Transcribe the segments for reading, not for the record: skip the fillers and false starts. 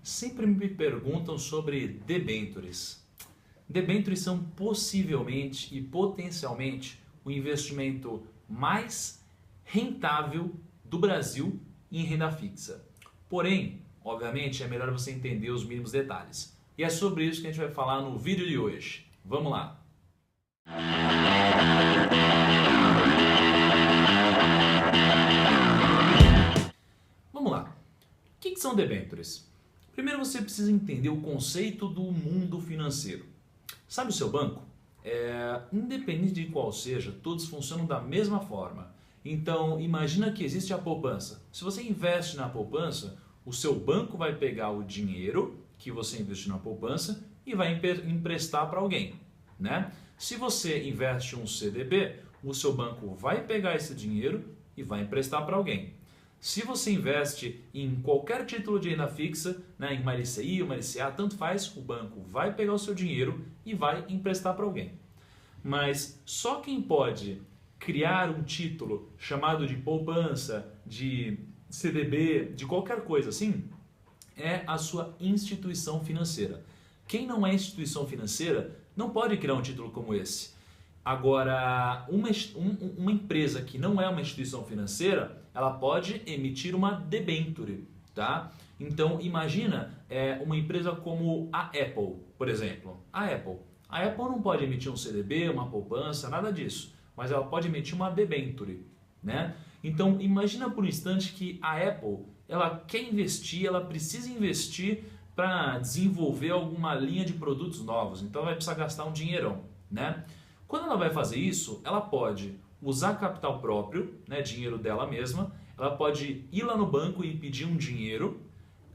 Sempre me perguntam sobre debêntures. Debêntures são possivelmente e potencialmente o investimento mais rentável do Brasil em renda fixa. Porém, obviamente, é melhor você entender os mínimos detalhes. E é sobre isso que a gente vai falar no vídeo de hoje. Vamos lá! Vamos lá. O que são debêntures? Primeiro você precisa entender o conceito do mundo financeiro. Sabe o seu banco? Independente de qual seja, todos funcionam da mesma forma. Então, imagina que existe a poupança. Se você investe na poupança, o seu banco vai pegar o dinheiro que você investiu na poupança e vai emprestar para alguém, né? Se você investe um CDB, o seu banco vai pegar esse dinheiro e vai emprestar para alguém. Se você investe em qualquer título de renda fixa, né, em uma LCI, uma LCA, tanto faz, o banco vai pegar o seu dinheiro e vai emprestar para alguém. Mas só quem pode criar um título chamado de poupança, de CDB, de qualquer coisa assim, é a sua instituição financeira. Quem não é instituição financeira não pode criar um título como esse. Agora, uma empresa que não é uma instituição financeira, ela pode emitir uma debênture, tá? Então, imagina uma empresa como a Apple, por exemplo. A Apple não pode emitir um CDB, uma poupança, nada disso, mas ela pode emitir uma debênture, né? Então, imagina por um instante que a Apple, ela quer investir, ela precisa investir para desenvolver alguma linha de produtos novos, então ela vai precisar gastar um dinheirão, né? Quando ela vai fazer isso, ela pode usar capital próprio, né, dinheiro dela mesma, ela pode ir lá no banco e pedir um dinheiro,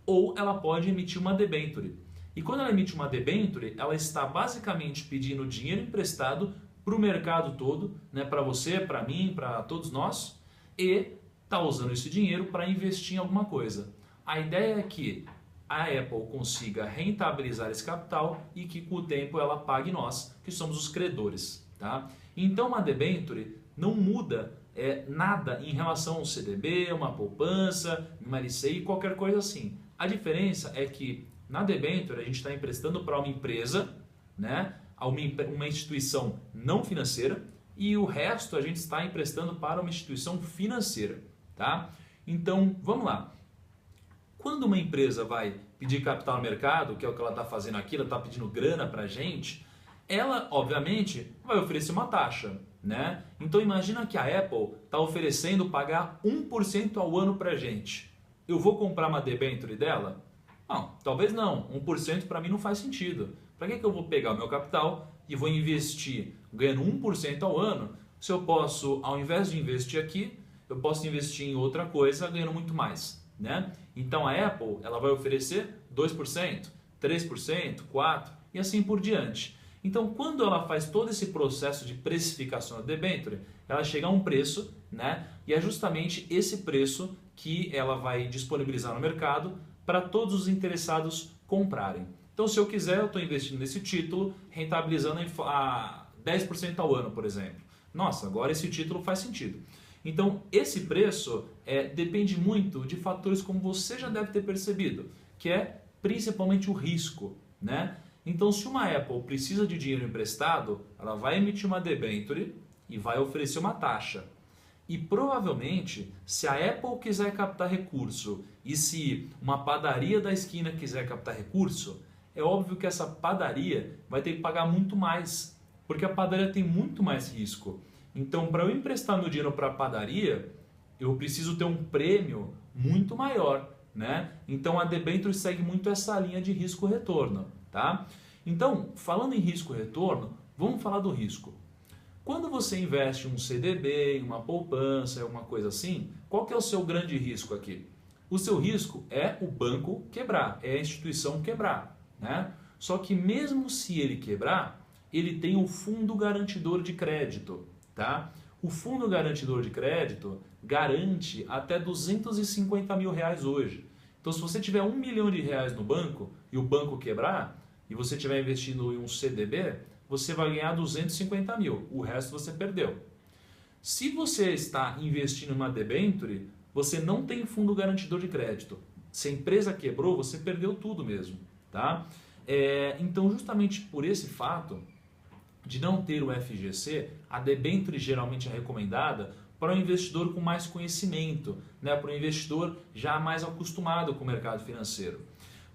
ou ela pode emitir uma debênture. E quando ela emite uma debênture, ela está basicamente pedindo dinheiro emprestado para o mercado todo, né, para você, para mim, para todos nós, e está usando esse dinheiro para investir em alguma coisa. A ideia é que a Apple consiga rentabilizar esse capital e que com o tempo ela pague nós, que somos os credores. Tá? Então uma debênture não muda nada em relação a um CDB, uma poupança, uma LCI, qualquer coisa assim. A diferença é que na debênture a gente está emprestando para uma empresa, né, uma instituição não financeira, e o resto a gente está emprestando para uma instituição financeira. Tá? Então vamos lá. Quando uma empresa vai pedir capital no mercado, que é o que ela está fazendo aqui, ela está pedindo grana para a gente, ela, obviamente, vai oferecer uma taxa, né? Então imagina que a Apple está oferecendo pagar 1% ao ano para a gente. Eu vou comprar uma debênture dela? Não, talvez não. 1% para mim não faz sentido. Para que eu vou pegar o meu capital e vou investir ganhando 1% ao ano, se eu posso, ao invés de investir aqui, eu posso investir em outra coisa ganhando muito mais, né? Então a Apple, ela vai oferecer 2%, 3%, 4% e assim por diante. Então, quando ela faz todo esse processo de precificação da debênture, ela chega a um preço, né? E é justamente esse preço que ela vai disponibilizar no mercado para todos os interessados comprarem. Então, se eu quiser, eu estou investindo nesse título, rentabilizando a 10% ao ano, por exemplo. Nossa, agora esse título faz sentido. Então, esse preço depende muito de fatores como você já deve ter percebido, que é principalmente o risco, né? Então, se uma Apple precisa de dinheiro emprestado, ela vai emitir uma debênture e vai oferecer uma taxa. E provavelmente, se a Apple quiser captar recurso e se uma padaria da esquina quiser captar recurso, é óbvio que essa padaria vai ter que pagar muito mais, porque a padaria tem muito mais risco. Então, para eu emprestar meu dinheiro para a padaria, eu preciso ter um prêmio muito maior, né? Então, a debênture segue muito essa linha de risco-retorno. Tá? Então, falando em risco-retorno, vamos falar do risco. Quando você investe em um CDB, em uma poupança, em alguma coisa assim, qual que é o seu grande risco aqui? O seu risco é o banco quebrar, é a instituição quebrar, né? Só que mesmo se ele quebrar, ele tem o fundo garantidor de crédito, tá? O fundo garantidor de crédito garante até 250 mil reais hoje. Então, se você tiver R$1 milhão no banco e o banco quebrar, e você estiver investindo em um CDB, você vai ganhar 250 mil. O resto você perdeu. Se você está investindo em uma debênture, você não tem fundo garantidor de crédito. Se a empresa quebrou, você perdeu tudo mesmo, tá? Então, justamente por esse fato de não ter o FGC, a debênture geralmente é recomendada para um investidor com mais conhecimento, né? Para um investidor já mais acostumado com o mercado financeiro.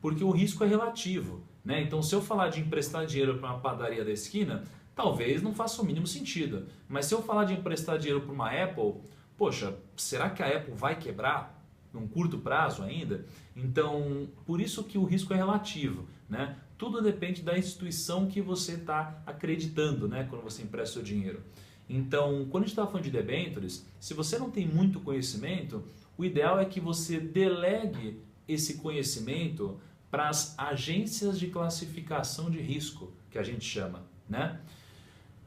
Porque o risco é relativo, né? Então, se eu falar de emprestar dinheiro para uma padaria da esquina, talvez não faça o mínimo sentido. Mas se eu falar de emprestar dinheiro para uma Apple, poxa, será que a Apple vai quebrar num curto prazo ainda? Então, por isso que o risco é relativo, né? Tudo depende da instituição que você está acreditando, né? Quando você empresta seu dinheiro. Então, quando a gente está falando de debêntures, se você não tem muito conhecimento, o ideal é que você delegue esse conhecimento para as agências de classificação de risco, que a gente chama, né?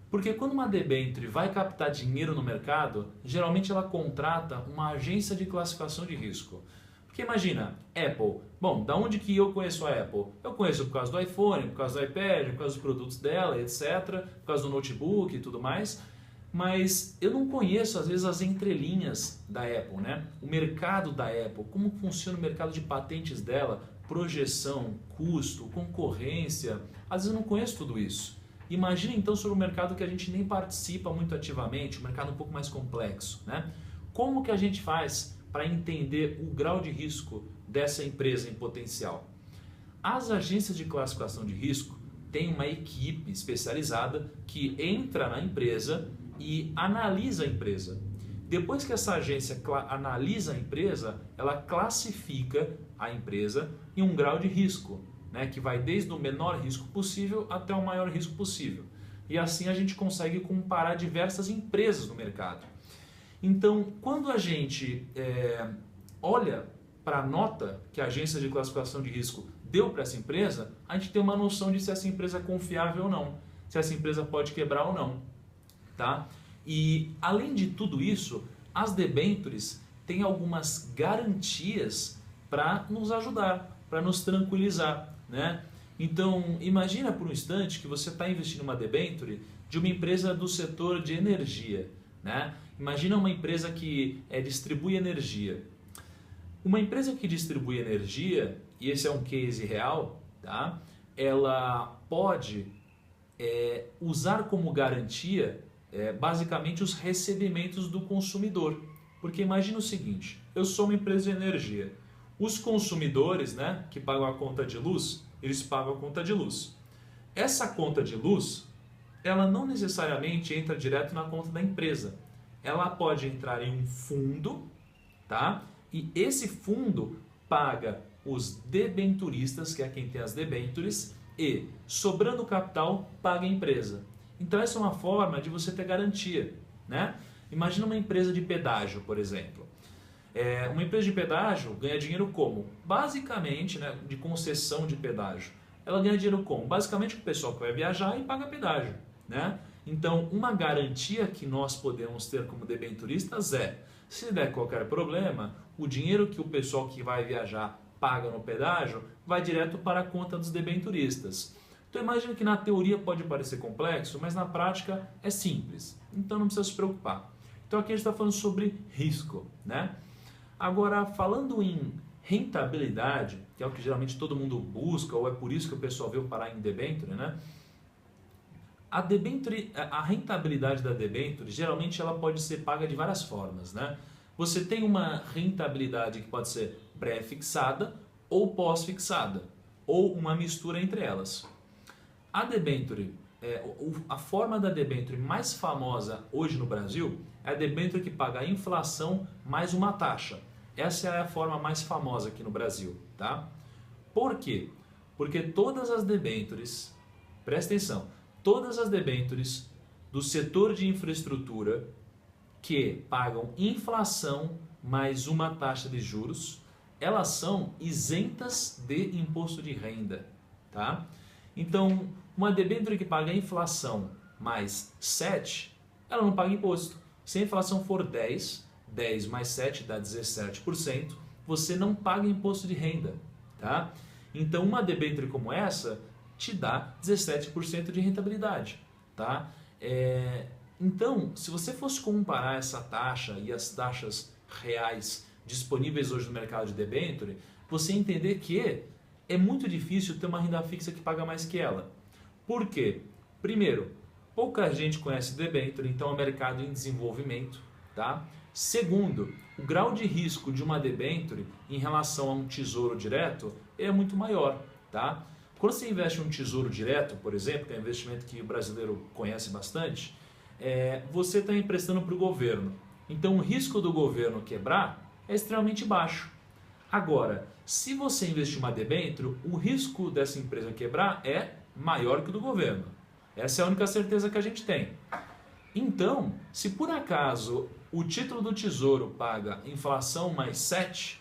Porque quando uma debênture vai captar dinheiro no mercado, geralmente ela contrata uma agência de classificação de risco. Porque imagina, Apple, bom, da onde que eu conheço a Apple? Eu conheço por causa do iPhone, por causa do iPad, por causa dos produtos dela, etc., por causa do notebook e tudo mais, mas eu não conheço às vezes as entrelinhas da Apple, né? O mercado da Apple, como funciona o mercado de patentes dela, projeção, custo, concorrência, às vezes eu não conheço tudo isso. Imagina então sobre um mercado que a gente nem participa muito ativamente, um mercado um pouco mais complexo, né? Como que a gente faz para entender o grau de risco dessa empresa em potencial? As agências de classificação de risco têm uma equipe especializada que entra na empresa e analisa a empresa. Depois que essa agência analisa a empresa, ela classifica a empresa em um grau de risco, né, que vai desde o menor risco possível até o maior risco possível. E assim a gente consegue comparar diversas empresas no mercado. Então, quando a gente olha para a nota que a agência de classificação de risco deu para essa empresa, a gente tem uma noção de se essa empresa é confiável ou não, se essa empresa pode quebrar ou não. Tá? E além de tudo isso, as debêntures têm algumas garantias para nos ajudar, para nos tranquilizar, né? Então, imagina por um instante que você está investindo em uma debênture de uma empresa do setor de energia, né? Imagina uma empresa que distribui energia. Uma empresa que distribui energia, e esse é um case real, tá? Ela pode usar como garantia basicamente os recebimentos do consumidor. Porque imagina o seguinte, eu sou uma empresa de energia. Os consumidores, né, que pagam a conta de luz, eles pagam a conta de luz. Essa conta de luz, ela não necessariamente entra direto na conta da empresa. Ela pode entrar em um fundo, tá? E esse fundo paga os debenturistas, que é quem tem as debêntures, e, sobrando capital, paga a empresa. Então essa é uma forma de você ter garantia, né? Imagina uma empresa de pedágio, por exemplo. Uma empresa de pedágio ganha dinheiro como? Basicamente, né, de concessão de pedágio. Ela ganha dinheiro como? Basicamente com o pessoal que vai viajar e paga pedágio, né? Então, uma garantia que nós podemos ter como debenturistas se der qualquer problema, o dinheiro que o pessoal que vai viajar paga no pedágio vai direto para a conta dos debenturistas. Então imagina que na teoria pode parecer complexo, mas na prática é simples. Então não precisa se preocupar. Então aqui a gente está falando sobre risco, né? Agora, falando em rentabilidade, que é o que geralmente todo mundo busca, ou é por isso que o pessoal veio parar em debênture, né? A rentabilidade da debênture, geralmente ela pode ser paga de várias formas, né? Você tem uma rentabilidade que pode ser pré-fixada ou pós-fixada, ou uma mistura entre elas. A debênture, a forma da debênture mais famosa hoje no Brasil é a debênture que paga a inflação mais uma taxa. Essa é a forma mais famosa aqui no Brasil, tá? Por quê? Porque todas as debêntures, presta atenção, todas as debêntures do setor de infraestrutura que pagam inflação mais uma taxa de juros, elas são isentas de imposto de renda, tá? Então, uma debênture que paga inflação mais 7, ela não paga imposto. Se a inflação for 10 mais 7 dá 17%, você não paga imposto de renda, tá? Então, uma debênture como essa te dá 17% de rentabilidade, tá? Então, se você fosse comparar essa taxa e as taxas reais disponíveis hoje no mercado de debênture, você entender que é muito difícil ter uma renda fixa que paga mais que ela. Por quê? Primeiro, pouca gente conhece debênture, então é um mercado em desenvolvimento, tá? Segundo, o grau de risco de uma debênture em relação a um tesouro direto é muito maior, tá? Quando você investe em um tesouro direto, por exemplo, que é um investimento que o brasileiro conhece bastante, você está emprestando para o governo. Então o risco do governo quebrar é extremamente baixo. Agora, se você investir em uma debênture, o risco dessa empresa quebrar é maior que o do governo. Essa é a única certeza que a gente tem. Então, se por acaso o título do Tesouro paga inflação mais 7,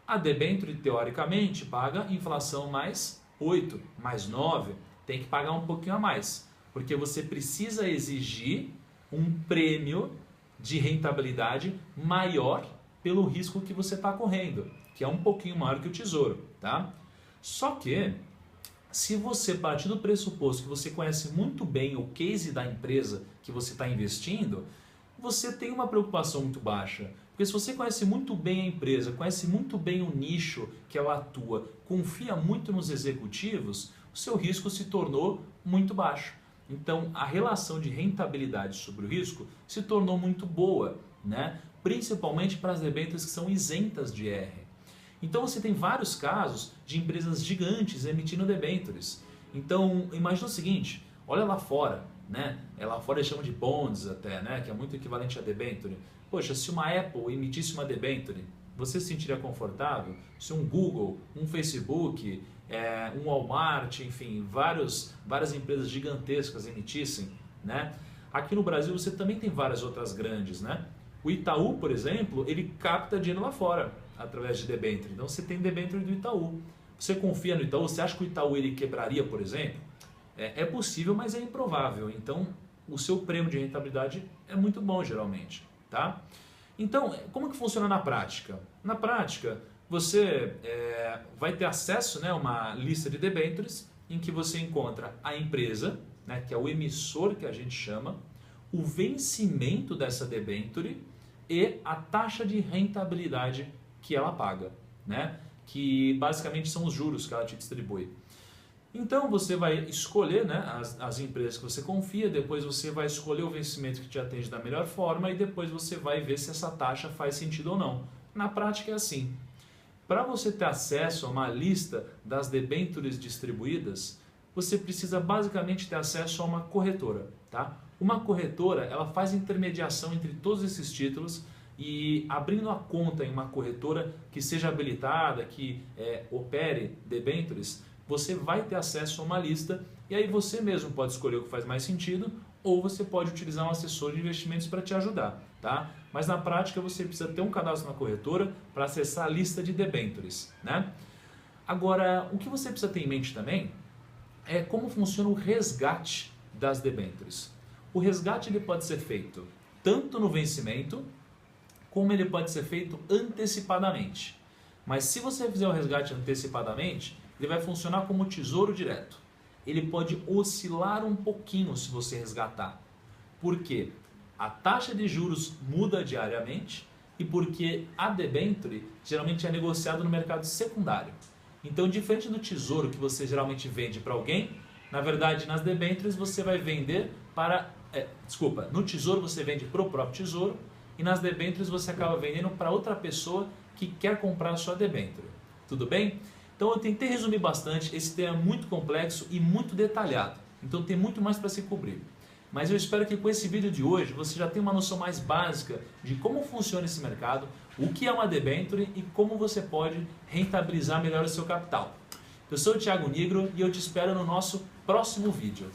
a debênture, teoricamente, paga inflação mais 8, mais 9. Tem que pagar um pouquinho a mais, porque você precisa exigir um prêmio de rentabilidade maior pelo risco que você está correndo, que é um pouquinho maior que o Tesouro, tá? Só que, se você partir do pressuposto que você conhece muito bem o case da empresa que você está investindo, você tem uma preocupação muito baixa. Porque se você conhece muito bem a empresa, conhece muito bem o nicho que ela atua, confia muito nos executivos, o seu risco se tornou muito baixo. Então, a relação de rentabilidade sobre o risco se tornou muito boa, né? Principalmente para as debêntures que são isentas de IR. Então você tem vários casos de empresas gigantes emitindo debêntures. Então imagina o seguinte, olha lá fora, né? Lá fora eles chamam de bonds até, né? Que é muito equivalente a debênture. Poxa, se uma Apple emitisse uma debênture, você se sentiria confortável? Se um Google, um Facebook, um Walmart, enfim, várias empresas gigantescas emitissem, né? Aqui no Brasil você também tem várias outras grandes, né? O Itaú, por exemplo, ele capta dinheiro lá fora através de debênture. Então você tem debênture do Itaú. Você confia no Itaú? Você acha que o Itaú ele quebraria, por exemplo? É possível, mas é improvável. Então o seu prêmio de rentabilidade é muito bom geralmente, tá? Então, como que funciona na prática? Na prática, você vai ter acesso, né, a uma lista de debêntures em que você encontra a empresa, né, que é o emissor que a gente chama, o vencimento dessa debênture e a taxa de rentabilidade que ela paga, né? Que basicamente são os juros que ela te distribui. Então você vai escolher, né, as empresas que você confia, depois você vai escolher o vencimento que te atende da melhor forma e depois você vai ver se essa taxa faz sentido ou não. Na prática é assim. Para você ter acesso a uma lista das debêntures distribuídas, você precisa basicamente ter acesso a uma corretora, tá? Uma corretora, ela faz intermediação entre todos esses títulos e abrindo a conta em uma corretora que seja habilitada, que opere debêntures, você vai ter acesso a uma lista e aí você mesmo pode escolher o que faz mais sentido ou você pode utilizar um assessor de investimentos para te ajudar, tá? Mas na prática você precisa ter um cadastro na corretora para acessar a lista de debêntures, né? Agora, o que você precisa ter em mente também é como funciona o resgate das debêntures. O resgate ele pode ser feito tanto no vencimento, como ele pode ser feito antecipadamente. Mas se você fizer o resgate antecipadamente, ele vai funcionar como tesouro direto. Ele pode oscilar um pouquinho se você resgatar. Por quê? A taxa de juros muda diariamente e porque a debênture geralmente é negociada no mercado secundário. Então, diferente do tesouro que você geralmente vende para alguém, na verdade, nas debêntures você vai vender para... no tesouro você vende para o próprio tesouro e nas debêntures você acaba vendendo para outra pessoa que quer comprar a sua debênture. Tudo bem? Então eu tentei resumir bastante, esse tema é muito complexo e muito detalhado, então tem muito mais para se cobrir. Mas eu espero que com esse vídeo de hoje você já tenha uma noção mais básica de como funciona esse mercado, o que é uma debênture e como você pode rentabilizar melhor o seu capital. Eu sou o Thiago Nigro e eu te espero no nosso próximo vídeo.